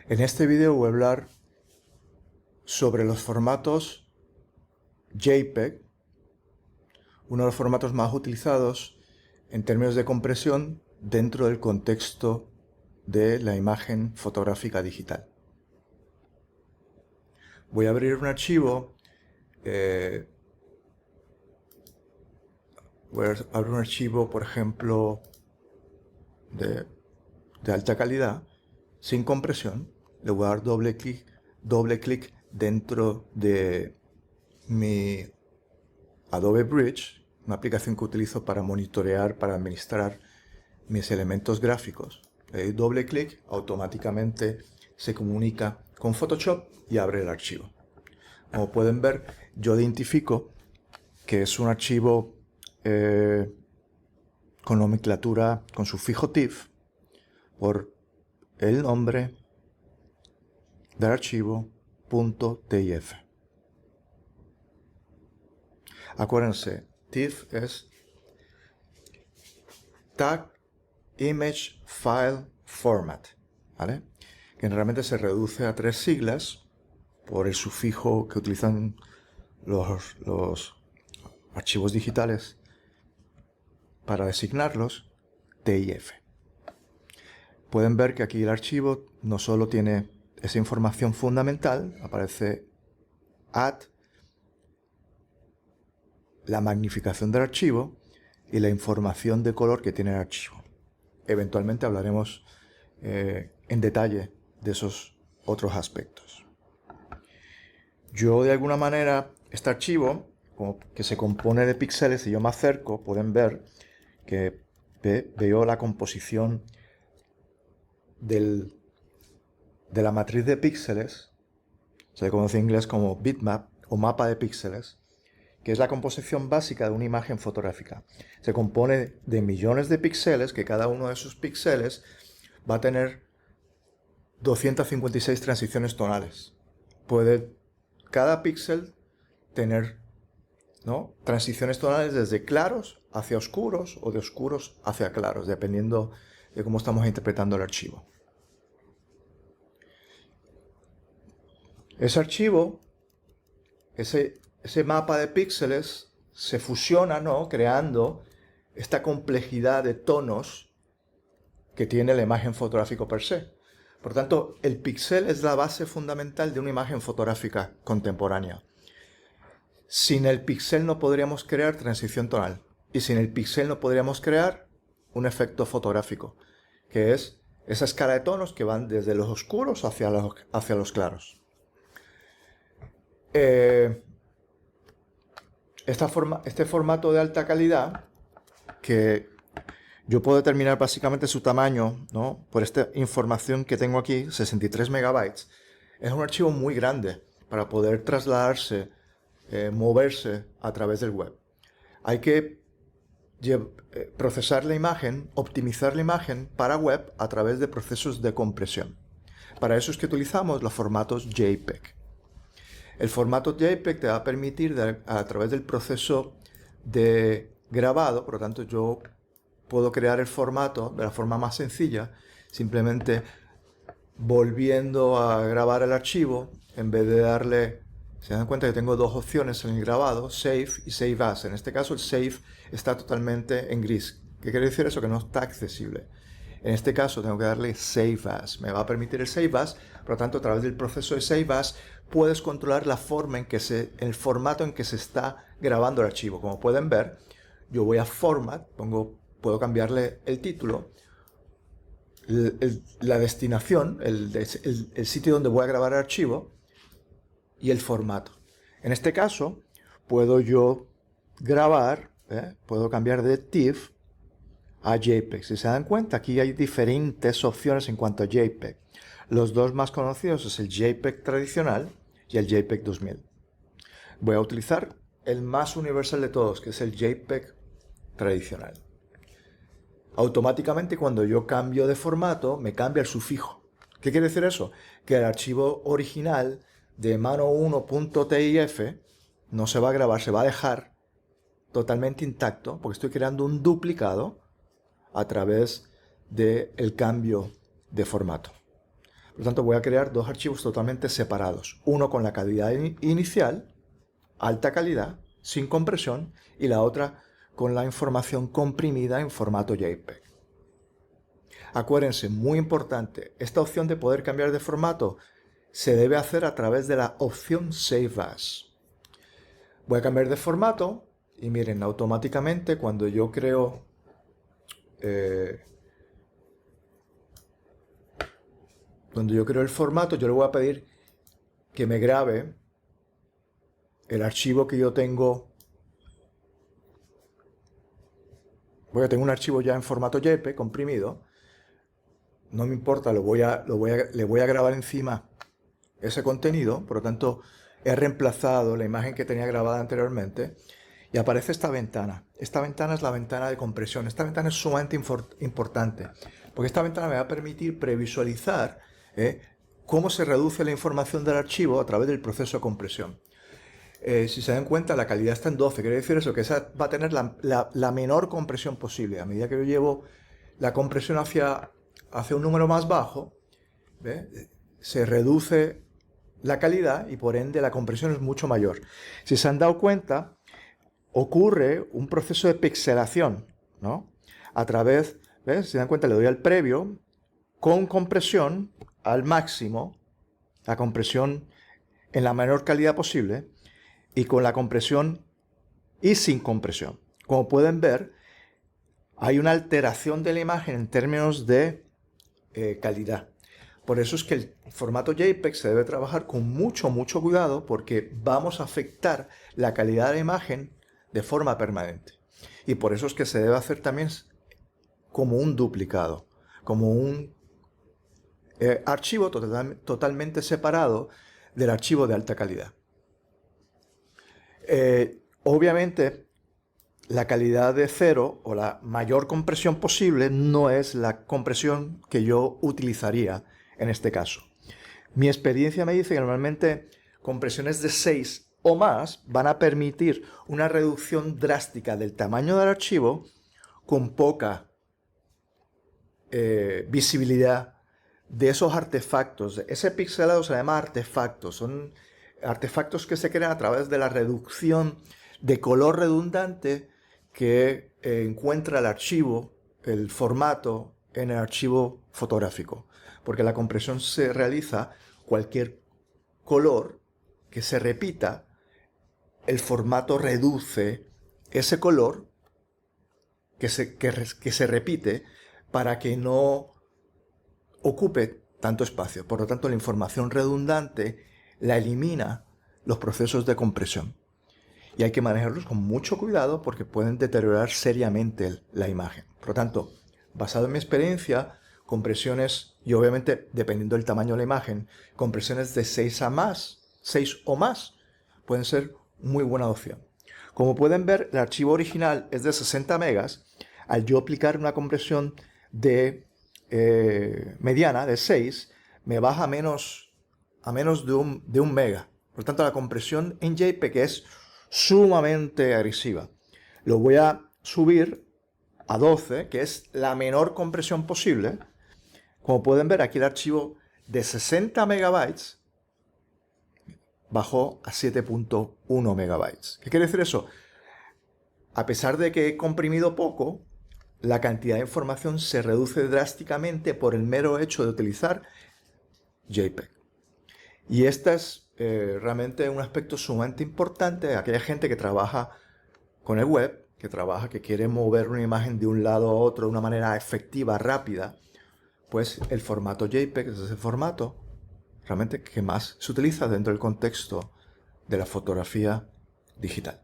En este video voy a hablar sobre los formatos JPEG, uno de los formatos más utilizados en términos de compresión dentro del contexto de la imagen fotográfica digital. Voy a abrir un archivo, por ejemplo, de alta calidad, sin compresión. Le voy a dar doble clic dentro de mi Adobe Bridge, una aplicación que utilizo para monitorear, para administrar mis elementos gráficos. Le doy doble clic, automáticamente se comunica con Photoshop y abre el archivo. Como pueden ver, yo identifico que es un archivo con nomenclatura, con sufijo TIFF, por el nombre del archivo .tif. Acuérdense, TIFF es Tag Image File Format, ¿vale? Que realmente se reduce a 3 siglas por el sufijo que utilizan los archivos digitales para designarlos, TIF. Pueden ver que aquí el archivo no solo tiene esa información fundamental, aparece add, la magnificación del archivo y la información de color que tiene el archivo. Eventualmente hablaremos en detalle de esos otros aspectos. Yo de alguna manera, este archivo, que se compone de píxeles, si yo me acerco, pueden ver que veo la composición de la matriz de píxeles, se le conoce en inglés como bitmap o mapa de píxeles, que es la composición básica de una imagen fotográfica. Se compone de millones de píxeles, que cada uno de esos píxeles va a tener 256 transiciones tonales. Puede cada píxel tener, ¿no?, transiciones tonales desde claros hacia oscuros o de oscuros hacia claros, dependiendo de cómo estamos interpretando el archivo. Ese archivo, ese mapa de píxeles se fusiona, ¿no?, creando esta complejidad de tonos que tiene la imagen fotográfica per se. Por tanto, el píxel es la base fundamental de una imagen fotográfica contemporánea. Sin el píxel no podríamos crear transición tonal. Y sin el píxel no podríamos crear un efecto fotográfico, que es esa escala de tonos que van desde los oscuros hacia los claros. Este formato de alta calidad, que yo puedo determinar básicamente su tamaño, ¿no?, por esta información que tengo aquí, 63 megabytes, es un archivo muy grande para poder trasladarse, moverse a través del web. Hay que procesar la imagen, optimizar la imagen para web a través de procesos de compresión. Para eso es que utilizamos los formatos JPEG. El formato JPEG te va a permitir, a través del proceso de grabado, por lo tanto yo puedo crear el formato de la forma más sencilla, simplemente volviendo a grabar el archivo, en vez de darle, se dan cuenta que tengo dos opciones en el grabado, Save y Save As. En este caso el Save está totalmente en gris. ¿Qué quiere decir eso? Que no está accesible. En este caso tengo que darle Save As. Me va a permitir el Save As, por lo tanto a través del proceso de Save As puedes controlar la forma en que el formato en que se está grabando el archivo. Como pueden ver, yo voy a Format, puedo cambiarle el título, la destinación, el sitio donde voy a grabar el archivo y el formato. En este caso, puedo yo grabar, puedo cambiar de TIFF a JPEG. Si se dan cuenta, aquí hay diferentes opciones en cuanto a JPEG. Los dos más conocidos es el JPEG tradicional y el JPEG 2000. Voy a utilizar el más universal de todos, que es el JPEG tradicional. Automáticamente cuando yo cambio de formato me cambia el sufijo. ¿Qué quiere decir eso? Que el archivo original de mano1.tif no se va a grabar, se va a dejar totalmente intacto porque estoy creando un duplicado a través del cambio de formato. Por lo tanto, voy a crear dos archivos totalmente separados. Uno con la calidad inicial, alta calidad, sin compresión, y la otra con la información comprimida en formato JPEG. Acuérdense, muy importante, esta opción de poder cambiar de formato se debe hacer a través de la opción Save As. Voy a cambiar de formato y miren, automáticamente cuando yo creo el formato, yo le voy a pedir que me grabe el archivo que yo tengo. Tengo un archivo ya en formato JPEG comprimido. No me importa, le voy a grabar encima ese contenido. Por lo tanto, he reemplazado la imagen que tenía grabada anteriormente y aparece esta ventana. Esta ventana es la ventana de compresión. Esta ventana es sumamente importante porque esta ventana me va a permitir previsualizar cómo se reduce la información del archivo a través del proceso de compresión. Si se dan cuenta, la calidad está en 12. Quiere decir eso, que esa va a tener la menor compresión posible. A medida que yo llevo la compresión hacia un número más bajo, se reduce la calidad y por ende la compresión es mucho mayor. Si se han dado cuenta, ocurre un proceso de pixelación, ¿no? A través, ¿ves? Si se dan cuenta, le doy al previo con compresión al máximo, la compresión en la menor calidad posible, y con la compresión y sin compresión. Como pueden ver, hay una alteración de la imagen en términos de calidad. Por eso es que el formato JPEG se debe trabajar con mucho cuidado porque vamos a afectar la calidad de la imagen de forma permanente. Y por eso es que se debe hacer también como un duplicado, como un archivo totalmente separado del archivo de alta calidad. Obviamente, la calidad de 0 o la mayor compresión posible no es la compresión que yo utilizaría en este caso. Mi experiencia me dice que normalmente compresiones de 6 o más van a permitir una reducción drástica del tamaño del archivo con poca visibilidad de esos artefactos. Ese pixelado se llama artefactos. Son artefactos que se crean a través de la reducción de color redundante que encuentra el archivo, el formato en el archivo fotográfico. Porque la compresión se realiza cualquier color que se repita, el formato reduce ese color que se repite para que no ocupe tanto espacio. Por lo tanto, la información redundante la elimina los procesos de compresión. Y hay que manejarlos con mucho cuidado porque pueden deteriorar seriamente la imagen. Por lo tanto, basado en mi experiencia, compresiones, y obviamente dependiendo del tamaño de la imagen, compresiones de 6 o más, pueden ser muy buena opción. Como pueden ver, el archivo original es de 60 megas. Al yo aplicar una compresión de mediana, de 6, me baja a menos de un mega. Por lo tanto, la compresión en JPEG es sumamente agresiva. Lo voy a subir a 12, que es la menor compresión posible. Como pueden ver, aquí el archivo de 60 megabytes bajó a 7.1 megabytes. ¿Qué quiere decir eso? A pesar de que he comprimido poco, la cantidad de información se reduce drásticamente por el mero hecho de utilizar JPEG. Y este es realmente un aspecto sumamente importante de aquella gente que trabaja con el web, que quiere mover una imagen de un lado a otro de una manera efectiva, rápida. Pues el formato JPEG es ese formato realmente que más se utiliza dentro del contexto de la fotografía digital.